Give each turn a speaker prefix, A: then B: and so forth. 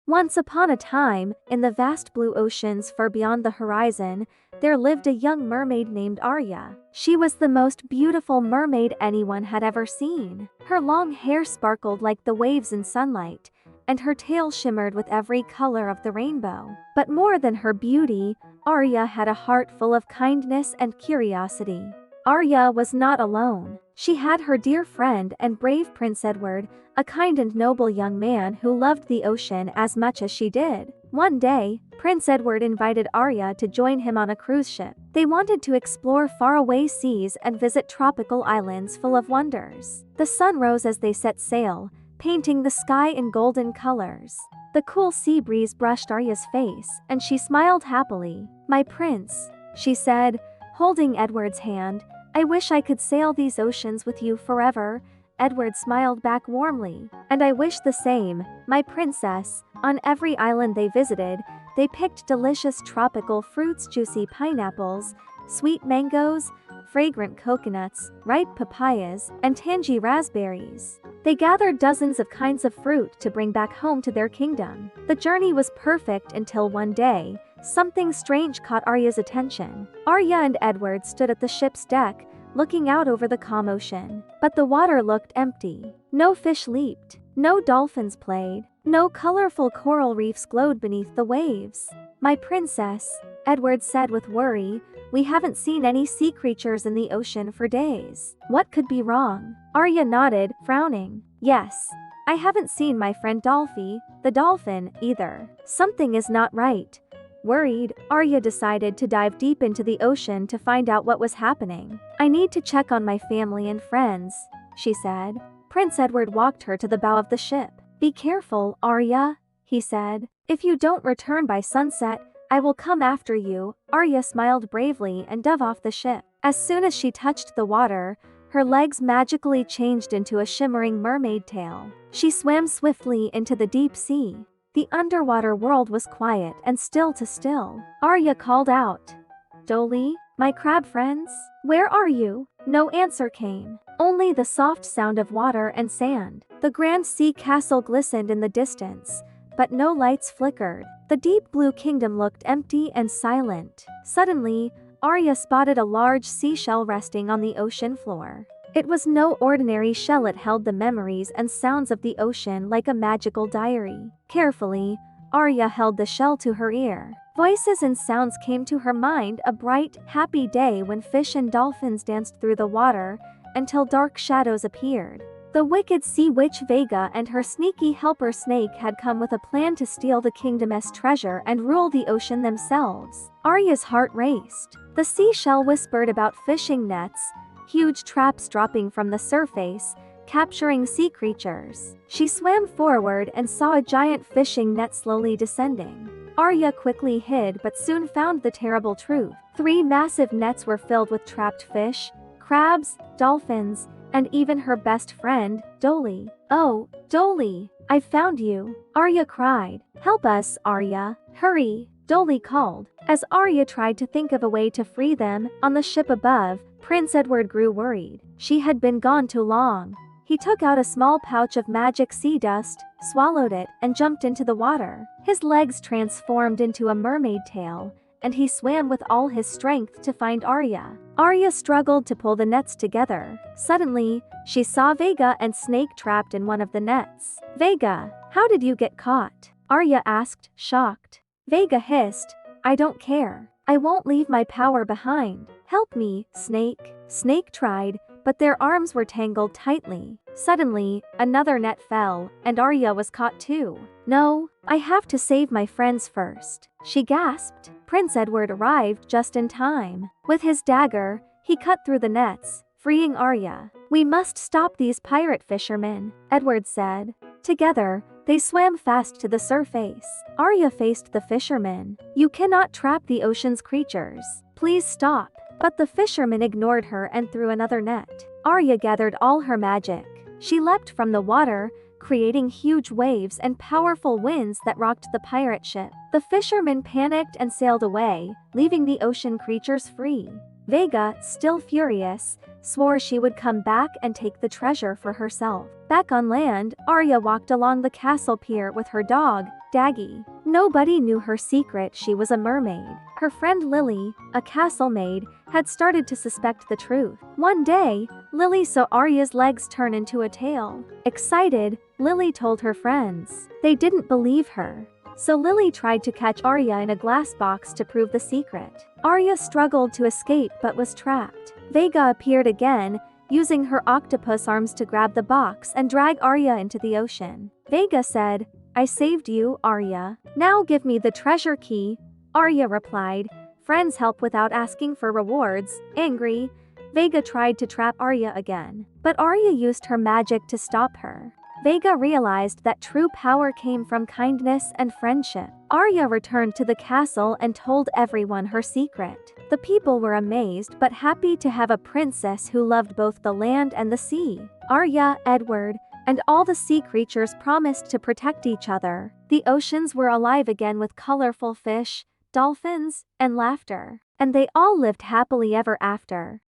A: Once upon a time, in the vast blue oceans far beyond the horizon, there lived a young mermaid named Arya. She was the most beautiful mermaid anyone had ever seen. Her long hair sparkled like the waves in sunlight, and her tail shimmered with every color of the rainbow. But more than her beauty, Arya had a heart full of kindness and curiosity. Arya was not alone. She had her dear friend and brave Prince Edward, a kind and noble young man who loved the ocean as much as she did. One day, Prince Edward invited Arya to join him on a cruise ship. They wanted to explore faraway seas and visit tropical islands full of wonders. The sun rose as they set sail, painting the sky in golden colors. The cool sea breeze brushed Arya's face, and she smiled happily. "My prince," she said, holding Edward's hand, "I wish I could sail these oceans with you forever." Edward smiled back warmly. "And I wish the same, my princess." On every island they visited, they picked delicious tropical fruits, juicy pineapples, sweet mangoes, fragrant coconuts, ripe papayas, and tangy raspberries. They gathered dozens of kinds of fruit to bring back home to their kingdom. The journey was perfect until one day, something strange caught Arya's attention. Arya and Edward stood at the ship's deck, looking out over the calm ocean. But the water looked empty. No fish leaped, no dolphins played, no colorful coral reefs glowed beneath the waves. "My princess," Edward said with worry, "we haven't seen any sea creatures in the ocean for days. What could be wrong?" Arya nodded, frowning. "Yes, I haven't seen my friend Dolphy, the dolphin, either. Something is not right." Worried, Arya decided to dive deep into the ocean to find out what was happening. "I need to check on my family and friends," she said. Prince Edward walked her to the bow of the ship. "Be careful, Arya," he said. "If you don't return by sunset, I will come after you." Arya smiled bravely and dove off the ship. As soon as she touched the water, her legs magically changed into a shimmering mermaid tail. She swam swiftly into the deep sea. The underwater world was quiet and still to still. Arya called out, "Dolly, my crab friends, where are you?" No answer came, only the soft sound of water and sand. The grand sea castle glistened in the distance, but no lights flickered. The deep blue kingdom looked empty and silent. Suddenly, Arya spotted a large seashell resting on the ocean floor. It was no ordinary shell. It held the memories and sounds of the ocean like a magical diary. Carefully, Arya held the shell to her ear. Voices and sounds came to her mind: a bright, happy day when fish and dolphins danced through the water, until dark shadows appeared. The wicked sea witch Vega and her sneaky helper Snake had come with a plan to steal the kingdom's treasure and rule the ocean themselves. Arya's heart raced. The seashell whispered about fishing nets, huge traps dropping from the surface, capturing sea creatures. She swam forward and saw a giant fishing net slowly descending. Arya quickly hid but soon found the terrible truth. 3 massive nets were filled with trapped fish, crabs, dolphins, and even her best friend, Dolly. "Oh, Dolly, I found you!" Arya cried. "Help us, Arya! Hurry!" Dolly called. As Arya tried to think of a way to free them, on the ship above, Prince Edward grew worried. She had been gone too long. He took out a small pouch of magic sea dust, swallowed it, and jumped into the water. His legs transformed into a mermaid tail, and he swam with all his strength to find Arya. Arya struggled to pull the nets together. Suddenly, she saw Vega and Snake trapped in one of the nets. "Vega, how did you get caught?" Arya asked, shocked. Vega hissed, "I don't care. I won't leave my power behind. Help me, Snake." Snake tried, but their arms were tangled tightly. Suddenly, another net fell, and Arya was caught too. "No, I have to save my friends first," she gasped. Prince Edward arrived just in time. With his dagger, he cut through the nets, freeing Arya. "We must stop these pirate fishermen," Edward said. Together, they swam fast to the surface. Arya faced the fishermen. "You cannot trap the ocean's creatures. Please stop." But the fishermen ignored her and threw another net. Arya gathered all her magic. She leapt from the water, creating huge waves and powerful winds that rocked the pirate ship. The fishermen panicked and sailed away, leaving the ocean creatures free. Vega, still furious, swore she would come back and take the treasure for herself. Back on land, Arya walked along the castle pier with her dog, Daggy. Nobody knew her secret. She was a mermaid. Her friend Lily, a castle maid, had started to suspect the truth. One day, Lily saw Arya's legs turn into a tail. Excited, Lily told her friends. They didn't believe her. So Lily tried to catch Arya in a glass box to prove the secret. Arya struggled to escape but was trapped. Vega appeared again, using her octopus arms to grab the box and drag Arya into the ocean. Vega said, "I saved you, Arya. Now give me the treasure key." Arya replied, "Friends help without asking for rewards." Angry, Vega tried to trap Arya again. But Arya used her magic to stop her. Vega realized that true power came from kindness and friendship. Arya returned to the castle and told everyone her secret. The people were amazed but happy to have a princess who loved both the land and the sea. Arya, Edward, and all the sea creatures promised to protect each other. The oceans were alive again with colorful fish, dolphins, and laughter. And they all lived happily ever after.